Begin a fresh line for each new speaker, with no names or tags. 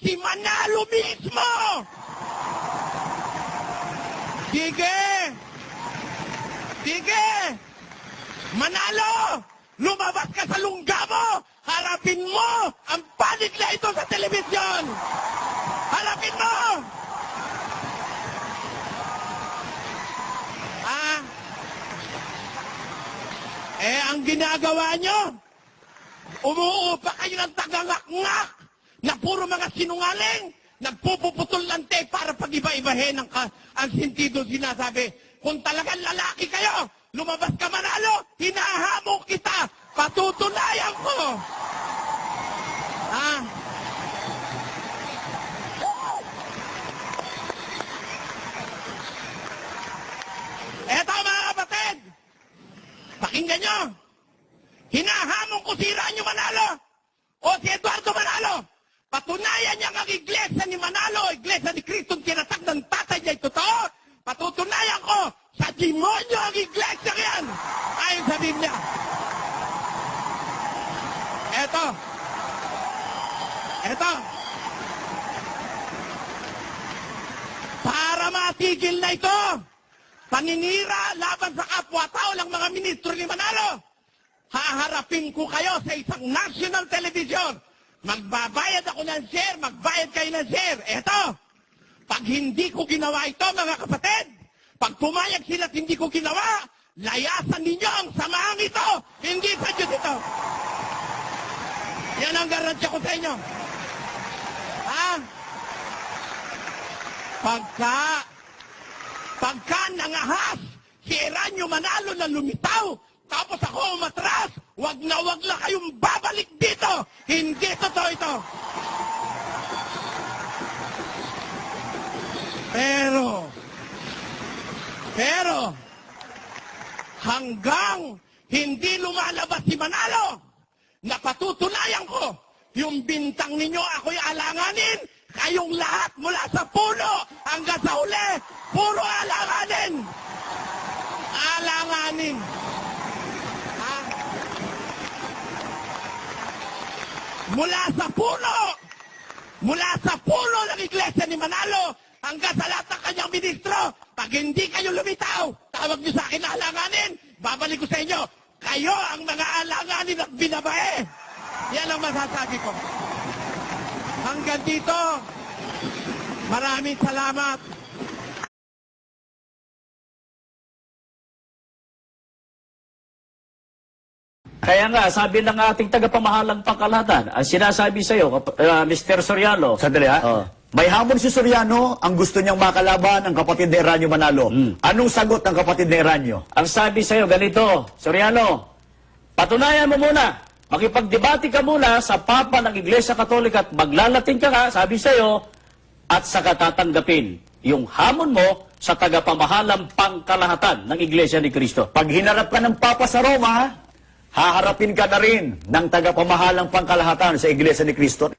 si Manalo mismo! Sige! Sige! Manalo! Lumabas ka sa lungga mo! Harapin mo ang panig na ito sa telebisyon! Harapin mo! Ang ginagawa nyo, umuupa kayo ng tagangak-ngak na puro mga sinungaling, nagpupuputol ng tape para pag-iba-ibahin ang sentido sinasabi. Kung talagang lalaki kayo, lumabas ka Manalo, hinahamon kita, patutunayan ko. Eto mga kapatid, pakinggan nyo. Hinahamon ko si Ranyo Manalo o si Eduardo Manalo. Patunayan niya ang iglesia ni Manalo, iglesia ni Cristo, tinatag ng tatay niya, totoo. Patutunayan ko sa demonyo ang iglesia yan. Ayon sa Biblia. Eto. Para matigil na ito, paninira laban sa kapwa-tao ng mga ministro ni Manalo, haharapin ko kayo sa isang national television. Magbabayad ako ng share, magbayad kayo ng share. Eto, pag hindi ko ginawa ito, mga kapatid, pag pumayag sila at hindi ko ginawa, layasan ninyo ang samahan ito, hindi sa Diyos ito. Yan ang garansya ko sa inyo. Pagka nangahas si Ranyo Manalo na lumitaw, tapos ako umatras, wag na kayong babalik dito. Hindi totoo ito. Pero, hanggang hindi lumalabas si Manalo, napatutunayan ko, yung bintang ninyo ako'y alanganin, kayong lahat mula sa puno hanggang sa huli, puro alanganin. Alanganin. Mula sa puno ng iglesia ni Manalo hanggang sa lahat ng kanyang ministro, pag hindi kayo lumitaw, tawag niyo sa akin na alanganin, babalik ko sa inyo, kayo ang mga alanganin at binabae. Yan ang masasabi ko. Hanggang dito, maraming salamat.
Kaya nga, sabi ng ating tagapamahalang pangkalahatan, ang sinasabi sa iyo, Mr. Soriano.
Sandali ha? May hamon si Soriano, ang gusto niyang makalaban ang kapatid ni Ranyo Manalo. Anong sagot ng kapatid ni Ranyo?
Ang sabi sa iyo, ganito, Soriano, patunayan mo muna, makipagdebate ka muna sa Papa ng Iglesia Katolika at maglalatin ka nga, sabi sa iyo, at saka tatanggapin yung hamon mo sa tagapamahalang pangkalahatan ng Iglesia ni Cristo.
Pag hinarap ka ng Papa sa Roma, haharapin ka na rin ng tagapamahalang pangkalahatan sa Iglesia ni Cristo.